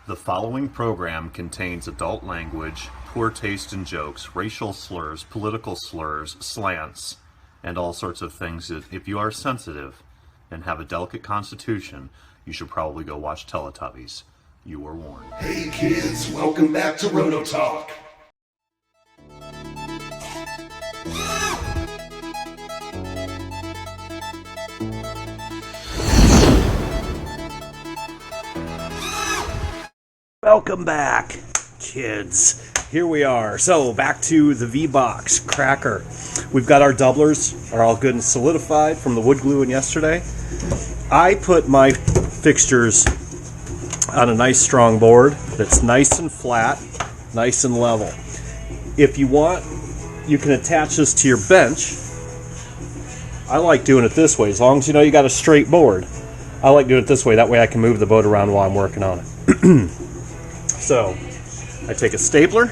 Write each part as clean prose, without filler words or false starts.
The following program contains adult language, poor taste in jokes, racial slurs, political slurs, slants, and all sorts of things that if you are sensitive and have a delicate constitution, you should probably go watch Teletubbies. You were warned. Hey kids, welcome back to Roto Talk. Welcome back, kids. Here we are. So, back to the Vbox cracker. We've got our doublers, are all good and solidified from the wood gluing yesterday. I put my fixtures on a nice strong board that's nice and flat, nice and level. If you want, you can attach this to your bench. I like doing it this way, as long as you know you got a straight board. I like doing it this way, that way I can move the boat around while I'm working on it. So, I take a stapler,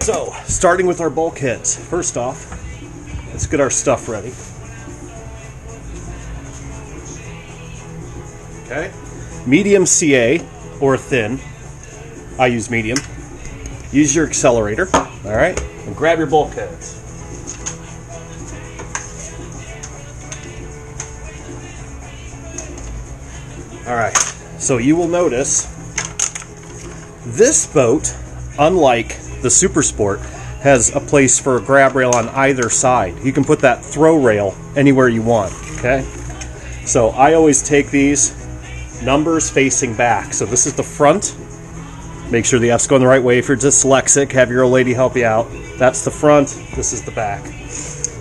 so starting with our bulkheads. First off, let's get our stuff ready. Okay, medium CA or thin. I use medium. Use your accelerator, all right, and grab your bulkheads. Alright, so you will notice this boat, unlike the Super Sport, has a place for a grab rail on either side. You can put that throw rail anywhere you want, okay? So I always take these numbers facing back. So this is the front. Make sure the F's going the right way. If you're dyslexic, have your old lady help you out. That's the front, this is the back.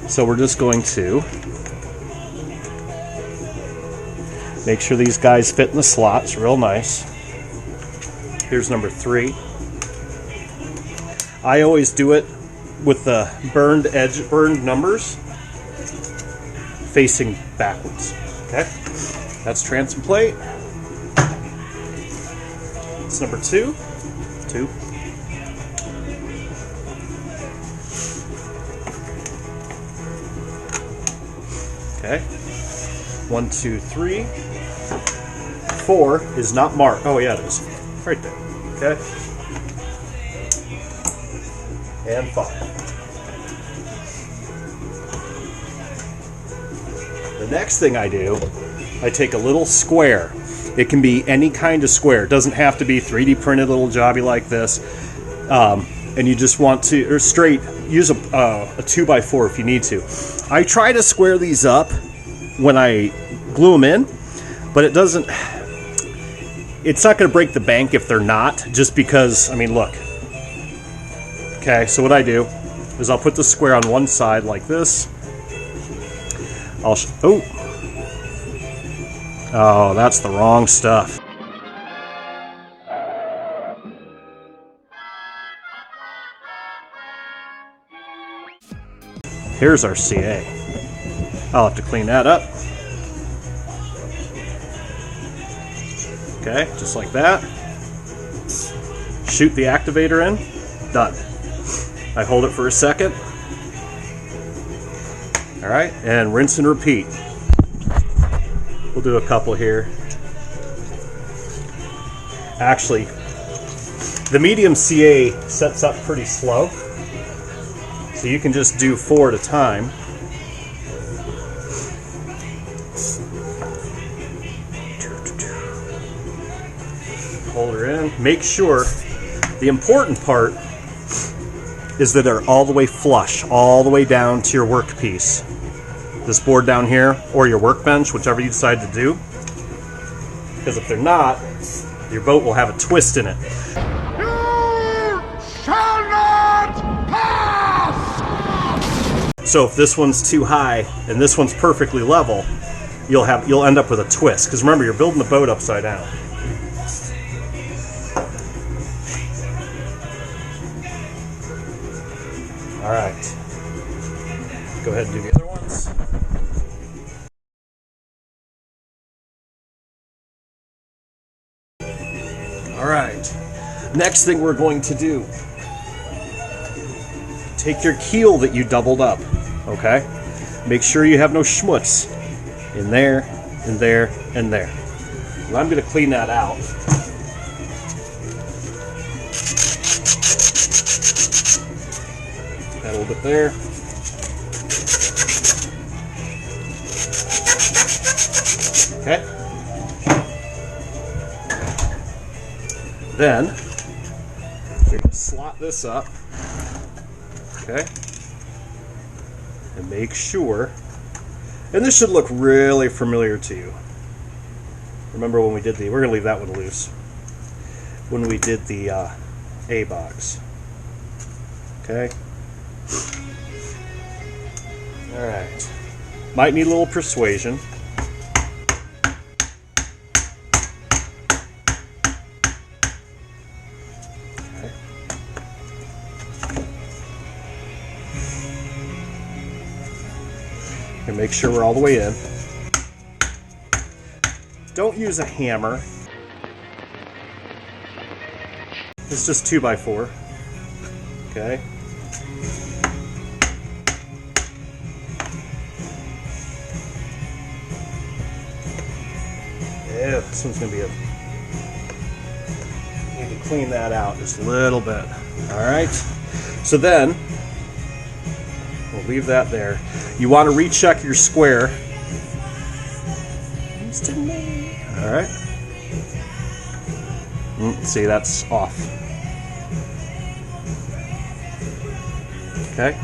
So we're just going to make sure these guys fit in the slots real nice. Here's number 3. I always do it with the burned numbers facing backwards. Okay, that's transom plate. It's number 2. Okay, 1, 2, 3. 4 is not marked. Oh yeah, it is. Right there. Okay. And 5. The next thing I do, I take a little square. It can be any kind of square. It doesn't have to be 3D printed little jobby like this. And you just want to, or straight, use a 2x4 if you need to. I try to square these up when I glue them in, but it doesn't. It's not going to break the bank if they're not, just because, I mean, look. Okay, so what I do is I'll put the square on one side like this. Oh, that's the wrong stuff. Here's our CA. I'll have to clean that up. Okay, just like that. Shoot the activator in. Done. I hold it for a second. Alright, and rinse and repeat. We'll do a couple here. Actually, the medium CA sets up pretty slow, so you can just do 4 at a time. Hold her in. Make sure, the important part is that they're all the way flush, all the way down to your workpiece. This board down here, or your workbench, whichever you decide to do. Because if they're not, your boat will have a twist in it. You shall not pass! So if this one's too high and this one's perfectly level, you'll end up with a twist. Because remember, you're building the boat upside down. All right, go ahead and do the other ones. All right, next thing we're going to do, take your keel that you doubled up, okay? Make sure you have no schmutz in there, in there, and there. And I'm going to clean that out. Add a little bit there. Okay. Then we're going to slot this up. Okay. And make sure, and this should look really familiar to you. Remember when we did we're going to leave that one loose. When we did the Vbox. Okay. Alright. Might need a little persuasion. Okay. And make sure we're all the way in. Don't use a hammer. It's just 2x4. Okay. Yeah, this one's gonna be need to clean that out just a little bit. Alright. So then we'll leave that there. You want to recheck your square. Alright. See, that's off. Okay.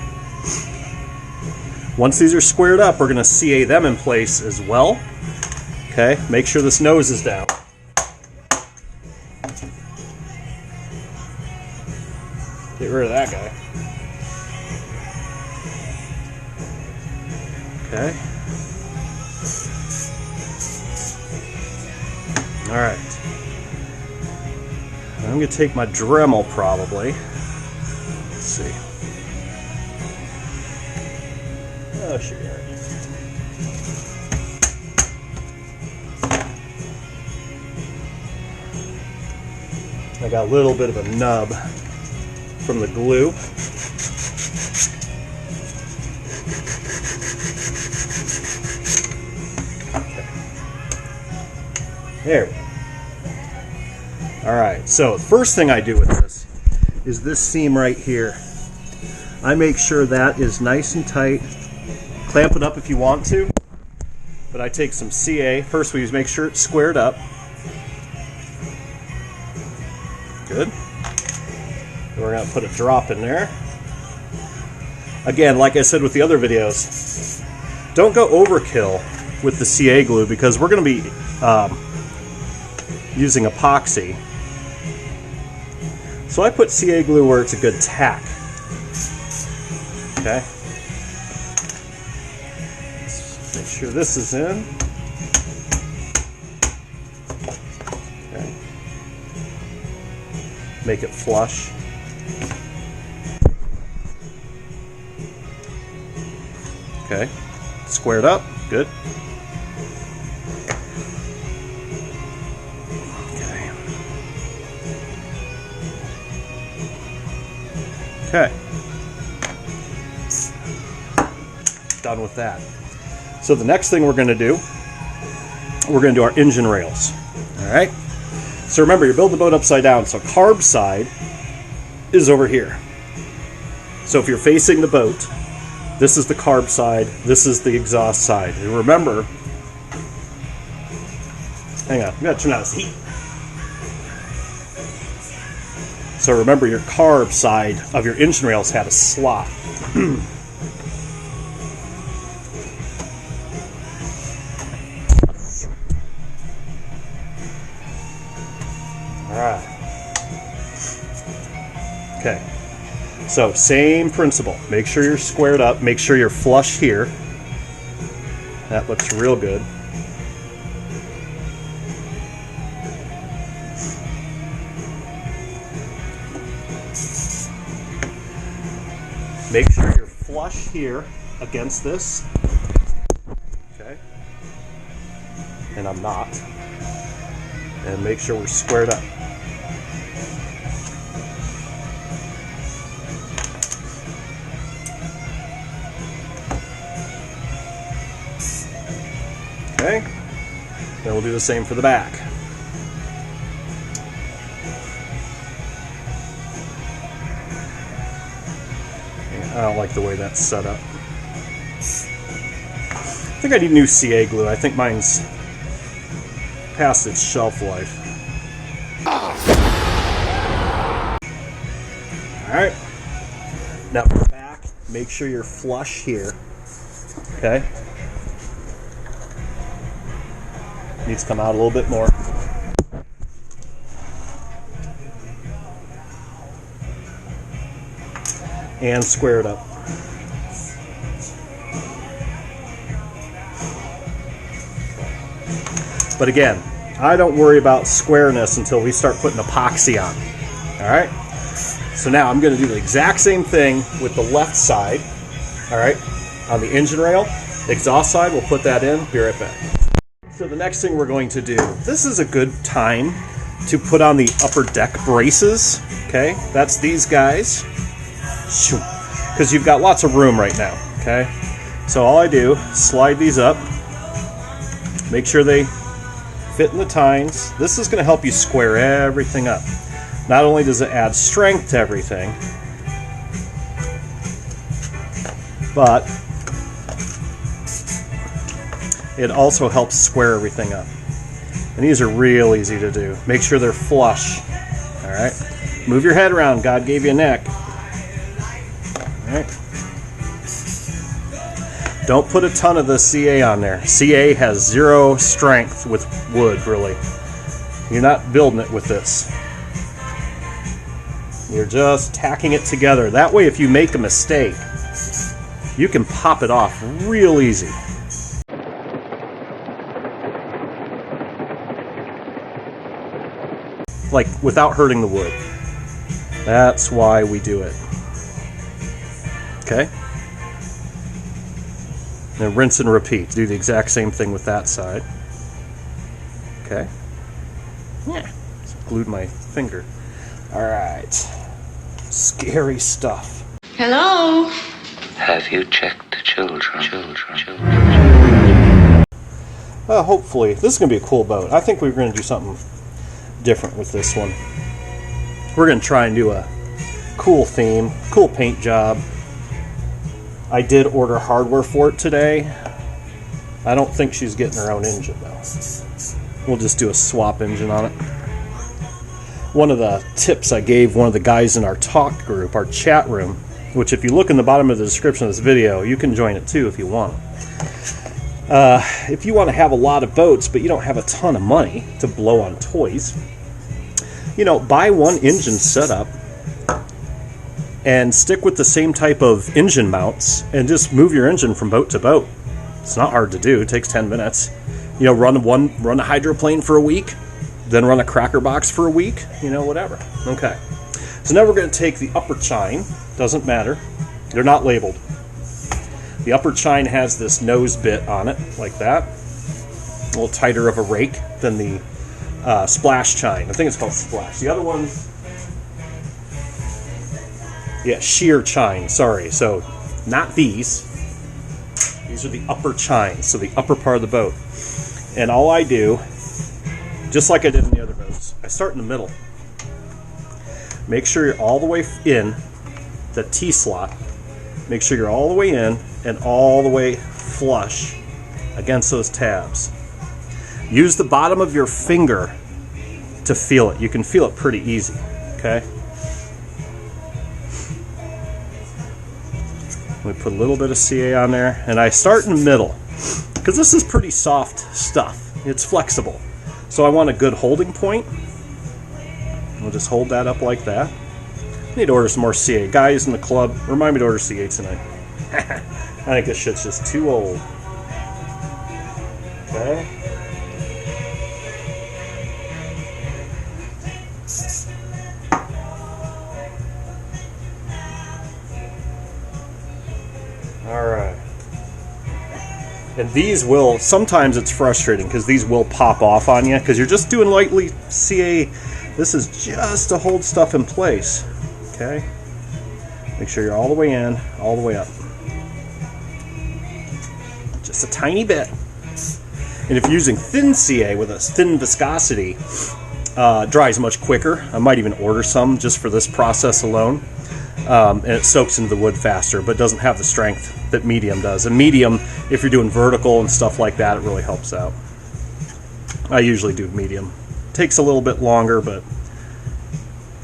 Once these are squared up, we're going to CA them in place as well. Okay, make sure this nose is down. Get rid of that guy. Okay. Alright. I'm going to take my Dremel probably. Let's see. Oh, sure. I got a little bit of a nub from the glue. Okay. There we go. Alright, so the first thing I do with this is this seam right here. I make sure that is nice and tight. Clamp it up if you want to, but I take some CA. First we make sure it's squared up. Good. And we're going to put a drop in there. Again, like I said with the other videos, don't go overkill with the CA glue because we're going to be using epoxy. So I put CA glue where it's a good tack. Okay. Let's make sure this is in. Okay. Make it flush. Okay. Squared up. Good. Okay. Done with that. So the next thing we're going to do, we're going to do our engine rails. Alright? So remember, you're building the boat upside down, so carb side is over here. So if you're facing the boat, this is the carb side, this is the exhaust side. And remember, hang on, we got to turn on this heat. So remember, your carb side of your engine rails had a slot. Alright. Okay. So, same principle. Make sure you're squared up. Make sure you're flush here. That looks real good. Make sure you're flush here against this. Okay. And I'm not. And make sure we're squared up. Okay. Then we'll do the same for the back. I don't like the way that's set up. I think I need new CA glue. I think mine's past its shelf life. Alright. Now for the back, make sure you're flush here. Okay? Needs to come out a little bit more. And square it up. But again, I don't worry about squareness until we start putting epoxy on. Alright? So now I'm going to do the exact same thing with the left side. Alright? On the engine rail. The exhaust side, we'll put that in. Be right back. So the next thing we're going to do, this is a good time to put on the upper deck braces. Okay? That's these guys. Because you've got lots of room right now. Okay? So all I do, slide these up. Make sure they fit in the tines. This is going to help you square everything up. Not only does it add strength to everything, but it also helps square everything up. And these are real easy to do. Make sure they're flush. Alright? Move your head around. God gave you a neck. Alright? Don't put a ton of the CA on there. CA has zero strength with wood, really. You're not building it with this. You're just tacking it together. That way, if you make a mistake, you can pop it off real easy. Like, without hurting the wood. That's why we do it. Okay? Then rinse and repeat. Do the exact same thing with that side. Okay. Yeah. Just glued my finger. Alright. Scary stuff. Hello? Have you checked the children? Hopefully. This is going to be a cool boat. I think we're going to do something different with this one. We're going to try and do a cool theme, cool paint job. I did order hardware for it today. I don't think she's getting her own engine though. We'll just do a swap engine on it. One of the tips I gave one of the guys in our talk group, our chat room, which if you look in the bottom of the description of this video, you can join it too if you want. If you want to have a lot of boats, but you don't have a ton of money to blow on toys, you know, buy one engine setup and stick with the same type of engine mounts and just move your engine from boat to boat. It's not hard to do. It takes 10 minutes. You know, run a hydroplane for a week, then run a cracker box for a week, you know, whatever. Okay. So now we're going to take the upper chine. Doesn't matter. They're not labeled. The upper chine has this nose bit on it, like that. A little tighter of a rake than the splash chine. I think it's called splash. The other one, yeah, shear chine, sorry. So not these. These are the upper chines, so the upper part of the boat. And all I do, just like I did in the other boats, I start in the middle. Make sure you're all the way in, the T-slot. Make sure you're all the way in and all the way flush against those tabs. Use the bottom of your finger to feel it. You can feel it pretty easy, okay? We put a little bit of CA on there, and I start in the middle because this is pretty soft stuff. It's flexible. So I want a good holding point. We'll just hold that up like that. I need to order some more CA. Guys in the club, remind me to order CA tonight. I think this shit's just too old. Okay. Alright. And these will, sometimes it's frustrating because these will pop off on you because you're just doing lightly CA. This is just to hold stuff in place. Okay? Make sure you're all the way in, all the way up. Just a tiny bit. And if you're using thin CA with a thin viscosity, dries much quicker. I might even order some just for this process alone. And it soaks into the wood faster, but doesn't have the strength that medium does. And medium, if you're doing vertical and stuff like that, it really helps out. I usually do medium. Takes a little bit longer, but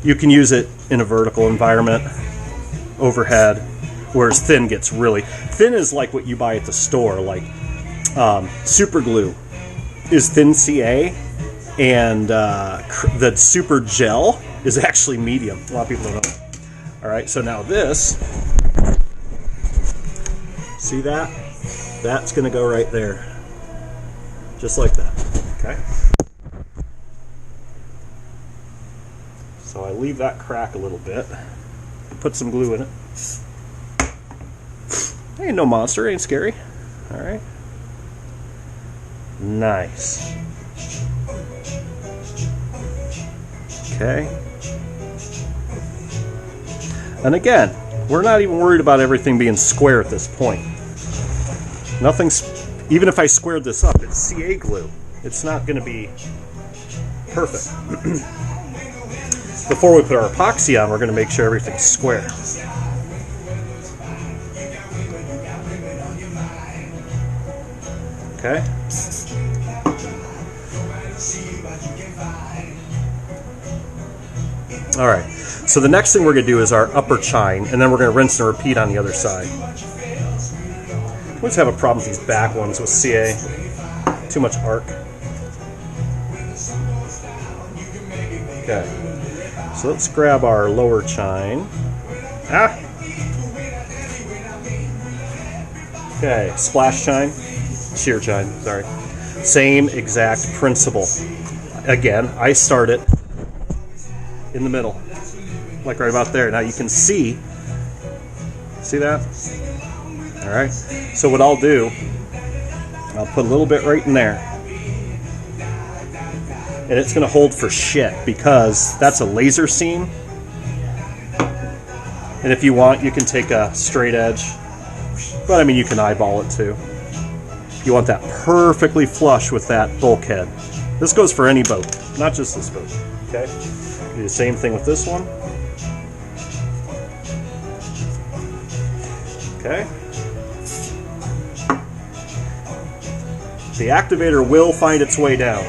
you can use it in a vertical environment, overhead, whereas thin gets really... Thin is like what you buy at the store, like super glue is thin CA, and the super gel is actually medium. A lot of people don't know. All right, so now this, see that? That's going to go right there, just like that, okay? So I leave that crack a little bit, put some glue in it. Ain't no monster, ain't scary. All right. Nice. Okay. And again, we're not even worried about everything being square at this point. Nothing's, even if I squared this up, it's CA glue. It's not going to be perfect. Before we put our epoxy on, we're going to make sure everything's square. Okay. All right. So the next thing we're going to do is our upper chine, and then we're going to rinse and repeat on the other side. I always have a problem with these back ones with CA. Too much arc. Okay. So let's grab our lower chine. Ah! Okay, splash chine. Shear chine, sorry. Same exact principle. Again, I start it in the middle, like right about there. Now you can see that? All right, so what I'll do, I'll put a little bit right in there, and it's going to hold for shit because that's a laser seam. And if you want, you can take a straight edge, but I mean, you can eyeball it too. You want that perfectly flush with that bulkhead. This goes for any boat, not just this boat. Okay, do the same thing with this one. Okay. The activator will find its way down.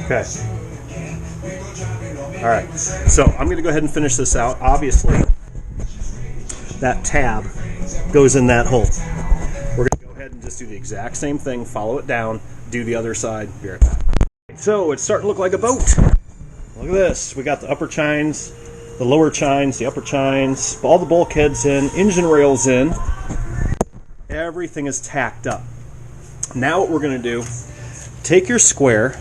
Okay. All right. So I'm going to go ahead and finish this out. Obviously, that tab goes in that hole. We're going to go ahead and just do the exact same thing. Follow it down. Do the other side. Be right back. So it's starting to look like a boat. Look at this. We got the upper chines, the lower chines, the upper chines, all the bulkheads in, engine rails in. Everything is tacked up. Now what we're going to do, take your square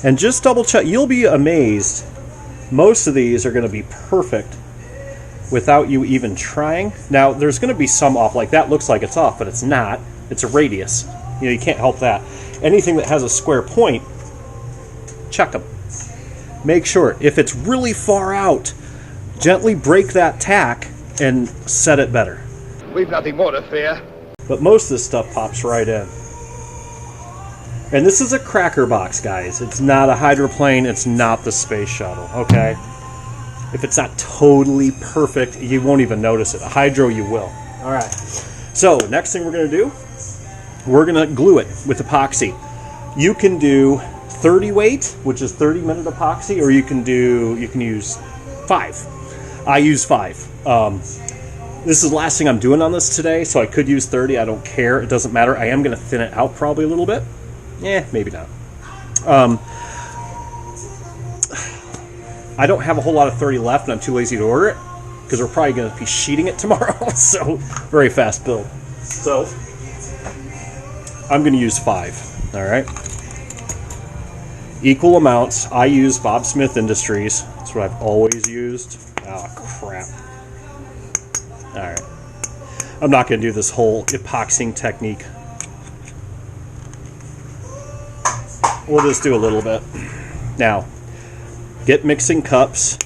and just double check. You'll be amazed. Most of these are going to be perfect without you even trying. Now there's going to be some off, like that looks like it's off, but it's not. It's a radius. You know, you can't help that. Anything that has a square point, check them. Make sure. If it's really far out, gently break that tack and set it better. We've nothing more to fear. But most of this stuff pops right in. And this is a cracker box, guys. It's not a hydroplane. It's not the space shuttle, okay? If it's not totally perfect, you won't even notice it. A hydro, you will. All right. So next thing we're going to do, we're going to glue it with epoxy. You can do 30 weight, which is 30-minute epoxy, or you can use 5. I use 5. This is the last thing I'm doing on this today, so I could use 30. I don't care. It doesn't matter. I am going to thin it out probably a little bit. Maybe not. I don't have a whole lot of 30 left, and I'm too lazy to order it because we're probably going to be sheeting it tomorrow. So very fast build. So I'm going to use 5. All right. Equal amounts. I use Bob Smith Industries. That's what I've always used. Oh, crap. All right. I'm not going to do this whole epoxying technique. We'll just do a little bit. Now, get mixing cups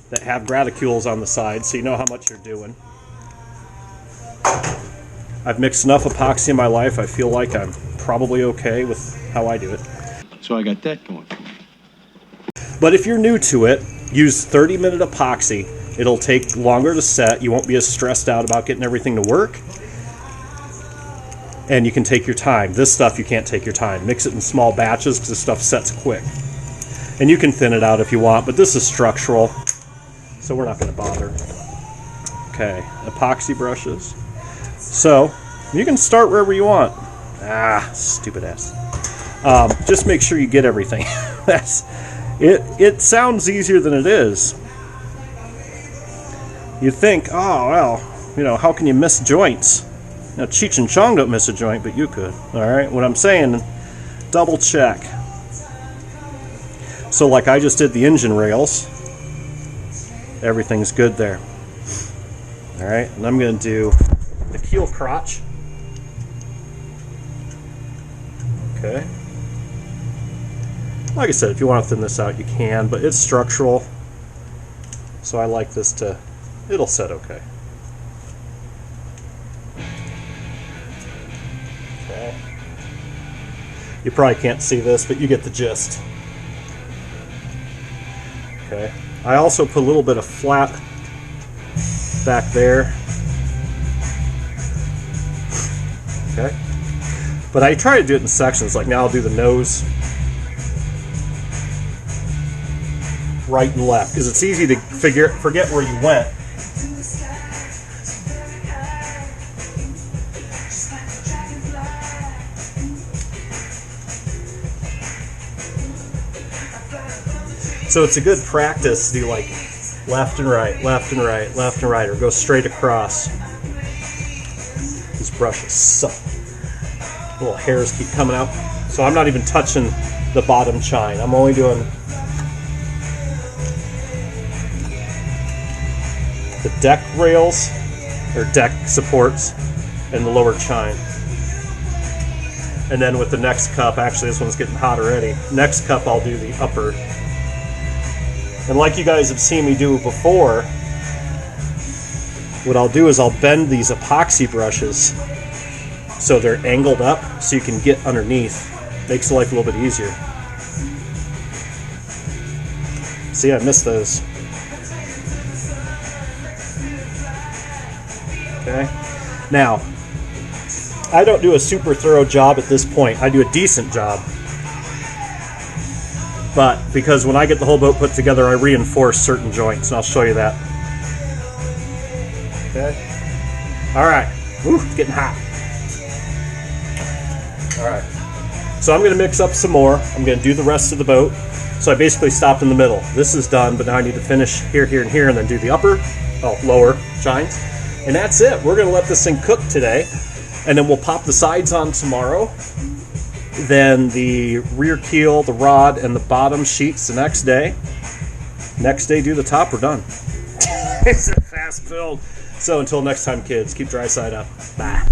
that have graticules on the side so you know how much you're doing. I've mixed enough epoxy in my life. I feel like I'm probably okay with how I do it. So I got that going for me. But if you're new to it, use 30-minute epoxy. It'll take longer to set. You won't be as stressed out about getting everything to work. And you can take your time. This stuff you can't take your time. Mix it in small batches because this stuff sets quick. And you can thin it out if you want, but this is structural, so we're not going to bother. Okay, epoxy brushes. So you can start wherever you want. Ah, stupid ass. Just make sure you get everything. It sounds easier than it is. You think, oh well, how can you miss joints? Now Cheech and Chong don't miss a joint, but you could. All right, what I'm saying, double check. So like I just did the engine rails, everything's good there. All right, and I'm going to do the keel crotch. Okay. Like I said, if you want to thin this out, you can, but it's structural. So I like this it'll set okay. Okay. You probably can't see this, but you get the gist. Okay. I also put a little bit of flat back there. Okay. But I try to do it in sections. Like now I'll do the nose, right and left, because it's easy to forget where you went. So it's a good practice to do like left and right, left and right, left and right, or go straight across. These brushes suck. Little hairs keep coming out. So I'm not even touching the bottom chine. I'm only doing the deck rails, or deck supports, and the lower chine. And then with the next cup, actually this one's getting hot already. Next cup I'll do the upper. And like you guys have seen me do before, what I'll do is I'll bend these epoxy brushes so they're angled up so you can get underneath. Makes life a little bit easier. See, I missed those. Okay. Now, I don't do a super thorough job at this point. I do a decent job. But because when I get the whole boat put together, I reinforce certain joints, and I'll show you that. Okay. All right. Ooh, it's getting hot. All right. So I'm going to mix up some more. I'm going to do the rest of the boat. So I basically stopped in the middle. This is done, but now I need to finish here, here, and here, and then do the lower chines. And that's it. We're going to let this thing cook today, and then we'll pop the sides on tomorrow. Then the rear keel, the rod, and the bottom sheets the next day. Next day, do the top, we're done. It's a fast build. So until next time, kids, keep dry side up. Bye.